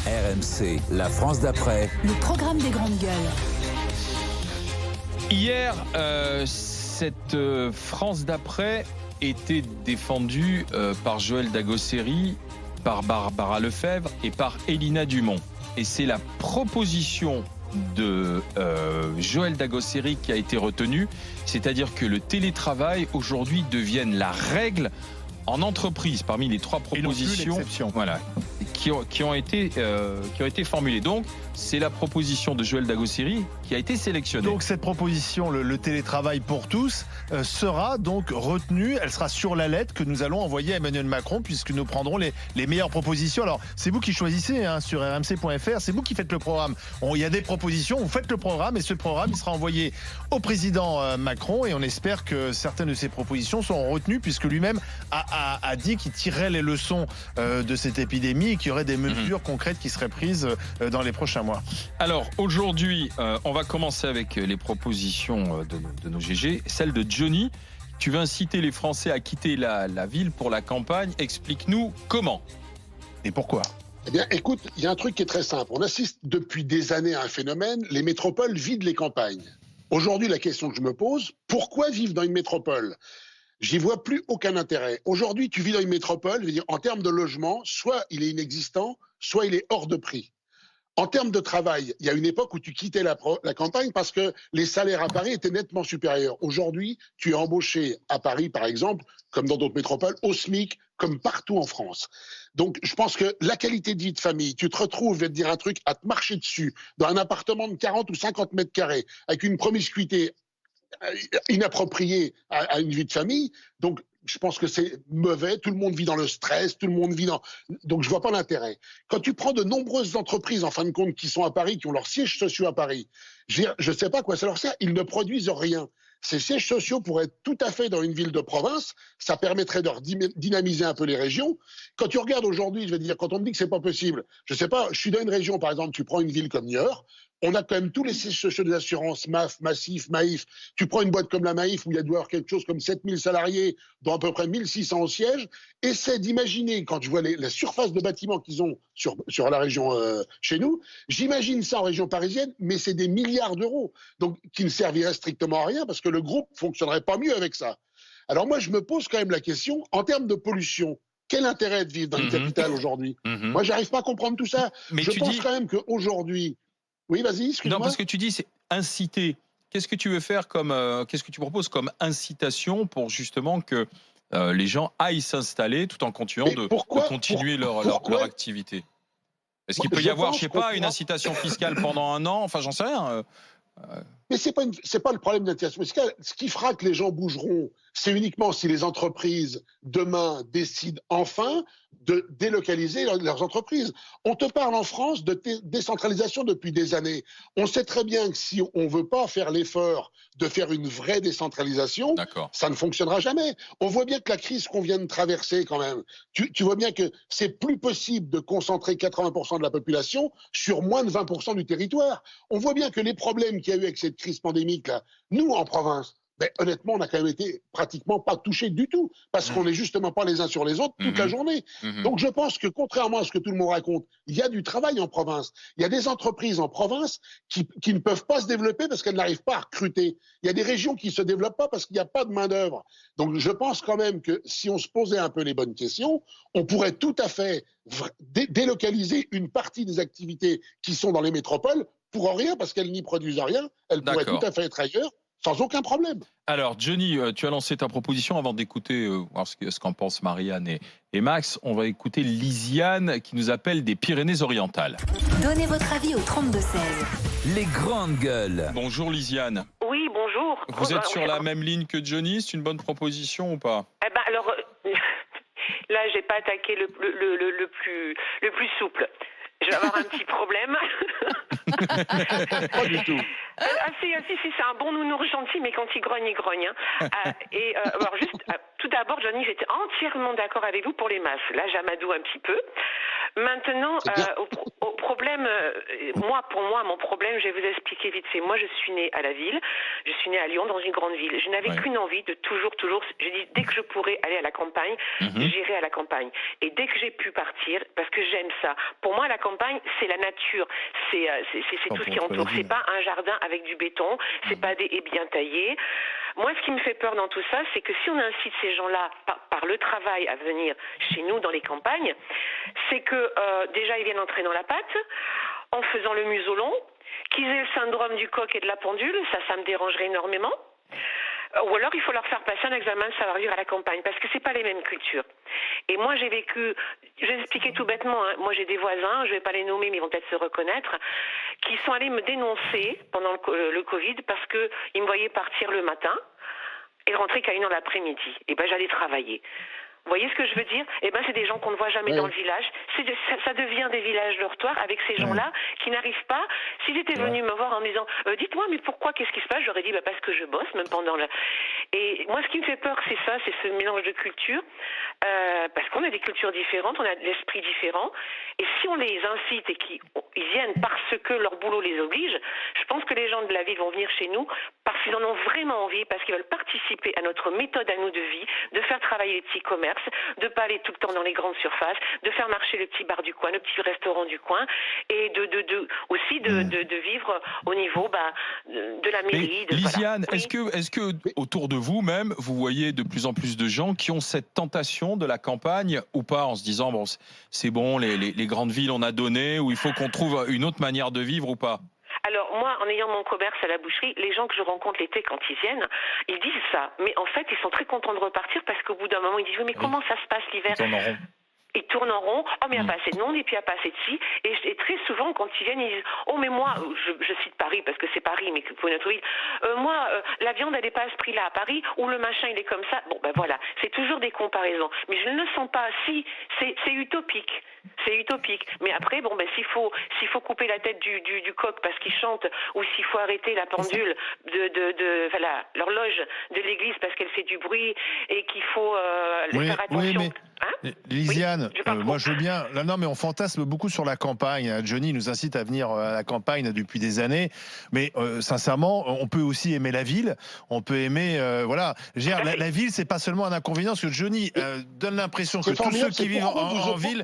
RMC, la France d'après. Le programme des grandes gueules. Hier, cette France d'après était défendue par Joël Dagosseri, par Barbara Lefebvre et par Elina Dumont. Et c'est la proposition de Joël Dagosseri qui a été retenue, c'est-à-dire que le télétravail aujourd'hui devienne la règle en entreprise parmi les trois propositions qui ont été formulées. Donc, c'est la proposition de Joël Dagosseri qui a été sélectionnée. Donc, cette proposition, le télétravail pour tous, sera donc retenue. Elle sera sur la lettre que nous allons envoyer à Emmanuel Macron, puisque nous prendrons les meilleures propositions. Alors, c'est vous qui choisissez sur rmc.fr, c'est vous qui faites le programme. Il y a des propositions, vous faites le programme, et ce programme, il sera envoyé au président Macron, et on espère que certaines de ces propositions seront retenues, puisque lui-même a dit qu'il tirerait les leçons de cette épidémie et qu'il y aurait des mesures concrètes qui seraient prises dans les prochains mois. Alors aujourd'hui, on va commencer avec les propositions de nos GG. Celle de Johnny. Tu veux inciter les Français à quitter la ville pour la campagne. Explique-nous comment et pourquoi. Eh bien, écoute, il y a un truc qui est très simple. On assiste depuis des années à un phénomène. Les métropoles vident les campagnes. Aujourd'hui, la question que je me pose, pourquoi vivre dans une métropole ? J'y vois plus aucun intérêt. Aujourd'hui, tu vis dans une métropole, je veux dire, en termes de logement, soit il est inexistant, soit il est hors de prix. En termes de travail, il y a une époque où tu quittais la campagne parce que les salaires à Paris étaient nettement supérieurs. Aujourd'hui, tu es embauché à Paris, par exemple, comme dans d'autres métropoles, au SMIC, comme partout en France. Donc, je pense que la qualité de vie de famille, tu te retrouves, je vais te dire un truc, à te marcher dessus, dans un appartement de 40 ou 50 mètres carrés, avec une promiscuité inapproprié à une vie de famille. Donc, je pense que c'est mauvais. Tout le monde vit dans le stress, tout le monde vit dans... Donc, je vois pas l'intérêt. Quand tu prends de nombreuses entreprises, en fin de compte, qui sont à Paris, qui ont leurs sièges sociaux à Paris, je sais pas à quoi ça leur sert, ils ne produisent rien. Ces sièges sociaux pourraient être tout à fait dans une ville de province, ça permettrait de dynamiser un peu les régions. Quand tu regardes aujourd'hui, je veux dire, quand on me dit que c'est pas possible, je sais pas, je suis dans une région, par exemple, tu prends une ville comme Niort, on a quand même tous les sièges sociaux des assurances, MAF, Massif, Maïf. Tu prends une boîte comme la Maïf où il y a dû avoir quelque chose comme 7000 salariés, dont à peu près 1600 au siège. Essaie d'imaginer, quand je vois la surface de bâtiments qu'ils ont sur la région chez nous, j'imagine ça en région parisienne, mais c'est des milliards d'euros, donc qui ne serviraient strictement à rien parce que le groupe fonctionnerait pas mieux avec ça. Alors moi, je me pose quand même la question, en termes de pollution, quel intérêt de vivre dans une capitale aujourd'hui ? Moi, j'arrive pas à comprendre tout ça. Mais je pense quand même qu'aujourd'hui... Oui, vas-y, excuse-moi. Non, parce que tu dis, c'est inciter. Qu'est-ce que tu veux faire qu'est-ce que tu proposes comme incitation pour justement que les gens aillent s'installer tout en continuant de continuer leur activité ? Est-ce qu'il peut y avoir, je sais pas, une incitation fiscale pendant un an ? Enfin, j'en sais rien. Mais c'est pas le problème d'incitation fiscale. Ce qui fera que les gens bougeront, c'est uniquement si les entreprises demain décident enfin de délocaliser leurs entreprises. On te parle en France de décentralisation depuis des années. On sait très bien que si on veut pas faire l'effort de faire une vraie décentralisation, ça ne fonctionnera jamais. On voit bien que la crise qu'on vient de traverser quand même, tu vois bien que c'est plus possible de concentrer 80% de la population sur moins de 20% du territoire. On voit bien que les problèmes qu'il y a eu avec cette crise pandémique là, nous en province, ben, honnêtement, on n'a quand même été pratiquement pas touchés du tout, parce qu'on n'est justement pas les uns sur les autres toute la journée. Donc je pense que, contrairement à ce que tout le monde raconte, il y a du travail en province. Il y a des entreprises en province qui ne peuvent pas se développer parce qu'elles n'arrivent pas à recruter. Il y a des régions qui ne se développent pas parce qu'il n'y a pas de main-d'œuvre. Donc je pense quand même que si on se posait un peu les bonnes questions, on pourrait tout à fait délocaliser une partie des activités qui sont dans les métropoles pour rien, parce qu'elles n'y produisent rien. Elles pourraient tout à fait être ailleurs. Sans aucun problème. Alors, Johnny, tu as lancé ta proposition avant d'écouter voir ce qu'en pensent Marianne et Max. On va écouter Lisiane qui nous appelle des Pyrénées-Orientales. Donnez votre avis au 32-16. Les grandes gueules. Bonjour Lisiane. Oui, bonjour. Vous êtes sur la même ligne que Johnny, c'est une bonne proposition ou pas ? Eh ben alors, là, j'ai pas attaqué le plus souple. Je vais avoir un petit problème. Pas du tout. Si, c'est un bon nounours gentil, mais quand il grogne, il grogne. Alors juste, tout d'abord, Johnny, j'étais entièrement d'accord avec vous pour les masses. Là, j'amadoue un petit peu. Maintenant, problème, pour moi, mon problème, je vais vous expliquer vite fait. Moi, je suis née à la ville, je suis née à Lyon, dans une grande ville. Je n'avais qu'une envie de toujours, je dis, dès que je pourrais aller à la campagne, j'irai à la campagne. Et dès que j'ai pu partir, parce que j'aime ça. Pour moi, la campagne, c'est la nature, c'est tout ce qui entoure. C'est pas un jardin avec du béton, c'est pas des haies bien taillées. Moi, ce qui me fait peur dans tout ça, c'est que si on incite ces gens-là par le travail à venir chez nous dans les campagnes, c'est que déjà ils viennent entrer dans la pâte en faisant le museau long, qu'ils aient le syndrome du coq et de la pendule, ça me dérangerait énormément. Ou alors il faut leur faire passer un examen de savoir-vivre à la campagne, parce que c'est pas les mêmes cultures. Et moi j'ai vécu, je vais expliquer tout bêtement, hein, moi j'ai des voisins, je vais pas les nommer mais ils vont peut-être se reconnaître, qui sont allés me dénoncer pendant le Covid parce que ils me voyaient partir le matin et rentrer qu'à 1h l'après-midi. Et ben j'allais travailler. Vous voyez ce que je veux dire? Eh ben, c'est des gens qu'on ne voit jamais dans le village. Ça devient des villages dortoirs avec ces gens-là qui n'arrivent pas. S'ils étaient venus me voir en me disant dites-moi, mais pourquoi, qu'est-ce qui se passe? J'aurais dit parce que je bosse, même pendant le. Et moi, ce qui me fait peur, c'est ça, c'est ce mélange de cultures. Parce qu'on a des cultures différentes, on a de l'esprit différent. Et si on les incite et qu'ils viennent parce que leur boulot les oblige, je pense que les gens de la ville vont venir chez nous parce qu'ils en ont vraiment envie, parce qu'ils veulent participer à notre méthode à nous de vie, de faire travailler les petits commerces, de ne pas aller tout le temps dans les grandes surfaces, de faire marcher le petit bar du coin, le petit restaurant du coin, et aussi de vivre au niveau de la mairie. Lisiane, voilà. est-ce que autour de vous même, vous voyez de plus en plus de gens qui ont cette tentation de la campagne ou pas, en se disant bon, c'est bon, les grandes villes on a donné, ou il faut qu'on trouve une autre manière de vivre ou pas? Alors moi, en ayant mon commerce à la boucherie, les gens que je rencontre l'été quand ils viennent, ils disent ça. Mais en fait, ils sont très contents de repartir parce qu'au bout d'un moment, ils disent oui, mais comment ça se passe l'hiver? Ils tournent en rond, oh mais il n'y a pas assez de monde, et puis il n'y a pas assez de ci. Et très souvent, quand ils viennent, ils disent oh mais moi, je cite Paris parce que c'est Paris, mais pour une autre ville, moi, la viande elle n'est pas à ce prix-là à Paris, ou le machin il est comme ça. Bon ben voilà, c'est toujours des comparaisons. Mais je ne le sens pas. Si, c'est utopique. C'est utopique. Mais après, bon, ben, s'il faut couper la tête du coq parce qu'il chante, ou s'il faut arrêter la pendule voilà, l'horloge de l'église parce qu'elle fait du bruit et qu'il faut faire attention. Oui, mais Lisiane, moi je veux bien. Non, mais on fantasme beaucoup sur la campagne. Johnny nous incite à venir à la campagne depuis des années. Mais sincèrement, on peut aussi aimer la ville. On peut aimer, voilà. La ville, c'est pas seulement un inconvénient, parce que Johnny donne l'impression que tous ceux qui vivent en ville,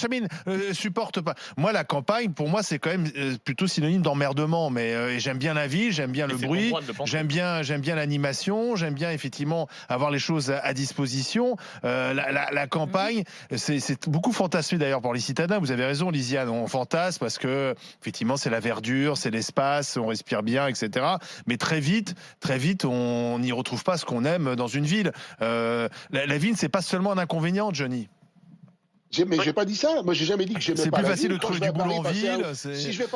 Chamine, supporte pas. Moi, la campagne, pour moi, c'est quand même plutôt synonyme d'emmerdement. Mais j'aime bien la ville, j'aime bien le bruit, j'aime bien l'animation, j'aime bien effectivement avoir les choses à disposition. La campagne, c'est beaucoup fantasmé d'ailleurs pour les citadins. Vous avez raison, Lisiane, on fantasme parce que effectivement, c'est la verdure, c'est l'espace, on respire bien, etc. Mais très vite, on n'y retrouve pas ce qu'on aime dans une ville. La ville, c'est pas seulement un inconvénient, Johnny. Mais j'ai pas dit ça. Moi, j'ai jamais dit que j'aimais pas. C'est plus facile de trouver du boulot en ville. Si je vais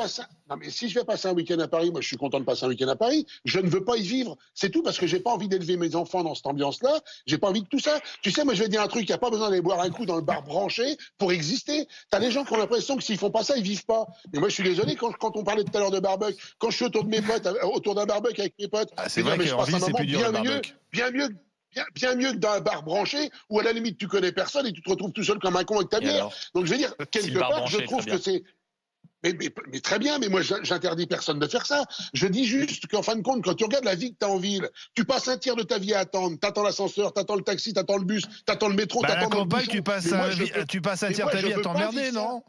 passer un week-end à Paris, moi, je suis content de passer un week-end à Paris. Je ne veux pas y vivre. C'est tout, parce que j'ai pas envie d'élever mes enfants dans cette ambiance-là. J'ai pas envie de tout ça. Tu sais, moi, je vais dire un truc. Il n'y a pas besoin d'aller boire un coup dans le bar branché pour exister. T'as des gens qui ont l'impression que s'ils font pas ça, ils vivent pas. Mais moi, je suis désolé, quand on parlait tout à l'heure de barbecue, quand je suis autour de mes potes, autour d'un barbecue avec mes potes, c'est vrai qu'en ville, c'est plus dur le barbecue. Bien mieux que dans un bar branché où à la limite tu connais personne et tu te retrouves tout seul comme un con avec ta bière. Donc je veux dire, quelque part, je trouve que c'est... Mais très bien, mais moi j'interdis personne de faire ça. Je dis juste qu'en fin de compte, quand tu regardes la vie que tu as en ville, tu passes un tiers de ta vie à attendre. T'attends l'ascenseur, t'attends le taxi, t'attends le bus, t'attends le métro, t'attends le bouchon. Tu passes un tiers de ta vie à t'emmerder, non?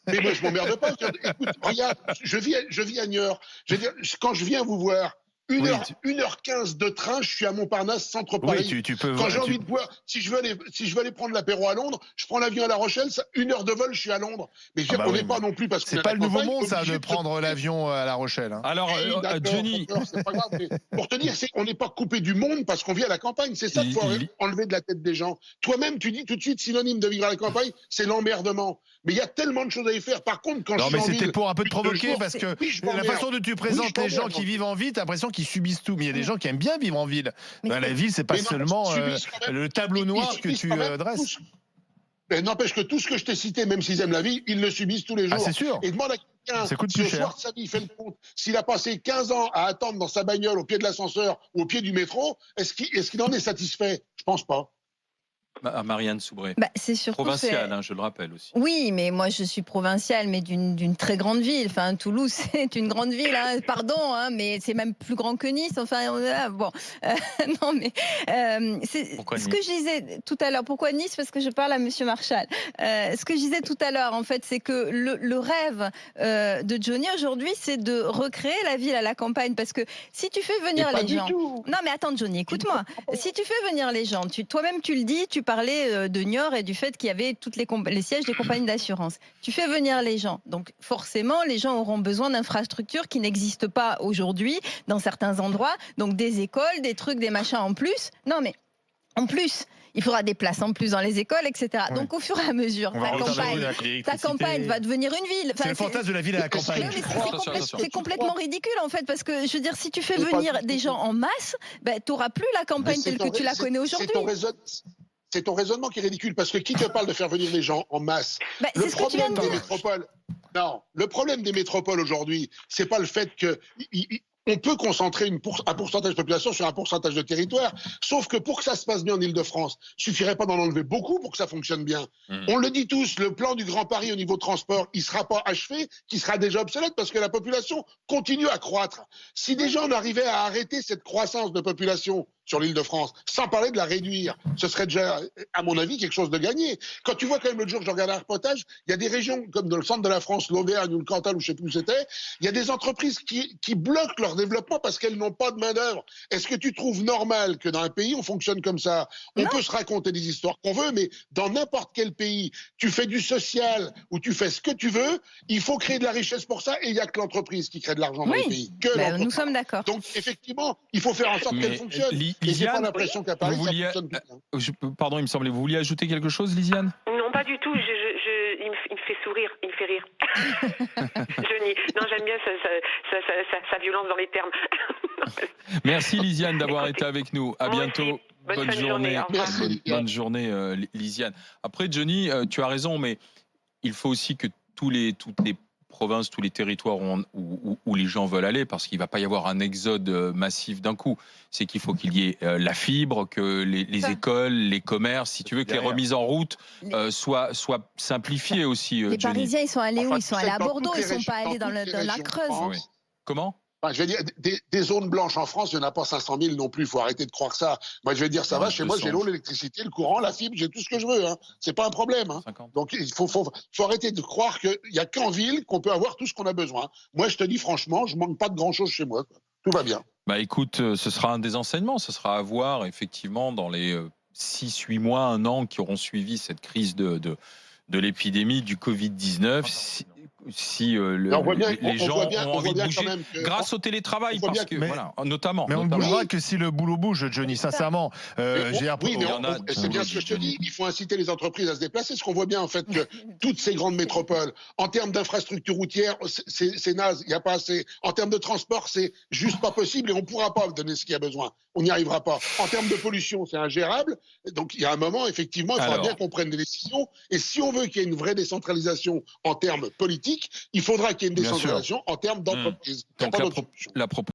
Mais moi je m'emmerde pas. Écoute, regarde, je vis à Niort. Je veux dire, quand je viens vous voir, 1h15 de train, je suis à Montparnasse, centre Paris. Oui, tu peux quand j'ai envie de boire, si je veux aller prendre l'apéro à Londres, je prends l'avion à La Rochelle, 1 heure de vol, je suis à Londres. Mais on n'est pas non plus parce que c'est pas le nouveau monde, ça, de prendre l'avion à La Rochelle. Hein. Alors, Johnny, c'est pas grave. Mais pour te dire, on n'est pas coupé du monde parce qu'on vit à la campagne. C'est ça qu'il faut enlever de la tête des gens. Toi-même, tu dis tout de suite, synonyme de vivre à la campagne, c'est l'emmerdement. Mais il y a tellement de choses à y faire. Par contre, quand je suis en ville, c'était pour un peu te provoquer, parce que la façon dont tu présentes les gens qui vivent en ville, t'as l'impression qu'ils subissent tout. Mais il y a des gens qui aiment bien vivre en ville. La ville, c'est pas seulement le tableau noir que tu dresses. Mais n'empêche que tout ce que je t'ai cité, même s'ils aiment la vie, ils le subissent tous les jours. Ah, c'est sûr. Et demande à quelqu'un, si au soir de sa vie, il fait le compte, s'il a passé 15 ans à attendre dans sa bagnole au pied de l'ascenseur ou au pied du métro, est-ce qu'il en est satisfait? Je pense pas. Marianne Soubré. C'est surtout Provinciale, je le rappelle aussi. Oui, mais moi je suis provinciale, mais d'une très grande ville. Enfin, Toulouse, c'est une grande ville. Pardon, mais c'est même plus grand que Nice. Enfin, bon, non, mais c'est ce que je disais tout à l'heure. Pourquoi Nice? Parce que je parle à Monsieur Marchal. Ce que je disais tout à l'heure, en fait, c'est que le rêve de Johnny aujourd'hui, c'est de recréer la ville à la campagne. Parce que si tu fais venir les gens, non, mais attends, Johnny, écoute-moi. Si tu fais venir les gens, toi-même tu le dis, tu parlais de Niort et du fait qu'il y avait toutes les sièges des compagnies d'assurance. Tu fais venir les gens. Donc forcément, les gens auront besoin d'infrastructures qui n'existent pas aujourd'hui dans certains endroits. Donc des écoles, des trucs, des machins en plus. Non, mais en plus, il faudra des places en plus dans les écoles, etc. Ouais. Donc au fur et à mesure, ta campagne va devenir une ville. C'est le fantasme de la ville à la campagne. C'est complètement ridicule en fait, parce que je veux dire, si tu fais venir des gens en masse, tu n'auras plus la campagne telle que tu la connais aujourd'hui. C'est ton raisonnement qui est ridicule, parce que qui te parle de faire venir les gens en masse? Le problème des métropoles, non, le problème des métropoles aujourd'hui, c'est pas le fait que on peut concentrer un pourcentage de population sur un pourcentage de territoire, sauf que pour que ça se passe bien en Ile-de-France, il suffirait pas d'en enlever beaucoup pour que ça fonctionne bien. On le dit tous, le plan du Grand Paris au niveau transport, il sera pas achevé, qui sera déjà obsolète parce que la population continue à croître. Si déjà on arrivait à arrêter cette croissance de population sur l'Île-de-France, sans parler de la réduire, ce serait déjà, à mon avis, quelque chose de gagné. Quand tu vois quand même l'autre jour, je regardais un reportage, il y a des régions comme dans le centre de la France, l'Auvergne ou le Cantal, ou je sais plus où c'était, il y a des entreprises qui bloquent leur développement parce qu'elles n'ont pas de main-d'œuvre. Est-ce que tu trouves normal que dans un pays, on fonctionne comme ça? On peut se raconter des histoires qu'on veut, mais dans n'importe quel pays, tu fais du social ou tu fais ce que tu veux, il faut créer de la richesse pour ça, et il n'y a que l'entreprise qui crée de l'argent dans les pays. Nous sommes d'accord. Donc, effectivement, il faut faire en sorte qu'elle fonctionne. Lisiane, pas l'impression qu'à Paris, ça fonctionne bien. Pardon, il me semblait, vous vouliez ajouter quelque chose, Lisiane? Non, pas du tout. Il me fait sourire, il me fait rire. Johnny. Non, j'aime bien sa violence dans les termes. Merci Lisiane d'avoir été avec nous. À bientôt. Bonne journée. Bonne journée, Lisiane. Après, Johnny, tu as raison, mais il faut aussi que toutes les provinces, tous les territoires où les gens veulent aller, parce qu'il ne va pas y avoir un exode massif d'un coup. C'est qu'il faut qu'il y ait la fibre, que les écoles, les commerces, si tu veux, que les remises en route soient simplifiées aussi. Les Parisiens, ils sont allés où? Ils sont allés à Bordeaux, ils ne sont pas allés dans la Creuse. Oui. Comment? Enfin, je vais dire, des zones blanches en France, il n'y en a pas 500 000 non plus. Il faut arrêter de croire ça. Moi, je vais dire, ça va. Chez moi, j'ai l'eau, l'électricité, le courant, la fibre, j'ai tout ce que je veux. C'est pas un problème. Donc, il faut arrêter de croire qu'il n'y a qu'en ville qu'on peut avoir tout ce qu'on a besoin. Moi, je te dis franchement, je manque pas de grand-chose chez moi. Tout va bien. Écoute, ce sera un des enseignements. Ce sera à voir, effectivement, dans les 6-8 mois, 1 an qui auront suivi cette crise de l'épidémie du Covid-19. Si les gens ont envie de bouger grâce au télétravail, parce que notamment. Mais on ne bougera que si le boulot bouge, Johnny, sincèrement. C'est bien ce que je te dis. Il faut inciter les entreprises à se déplacer. Ce qu'on voit bien, en fait, que toutes ces grandes métropoles, en termes d'infrastructures routières, c'est naze, il n'y a pas assez. En termes de transport, c'est juste pas possible et on ne pourra pas donner ce qu'il y a besoin. On n'y arrivera pas. En termes de pollution, c'est ingérable. Donc, il y a un moment, effectivement, il faudra bien qu'on prenne des décisions. Et si on veut qu'il y ait une vraie décentralisation en termes politiques, il faudra qu'il y ait une décentralisation en termes d'entreprise. Donc la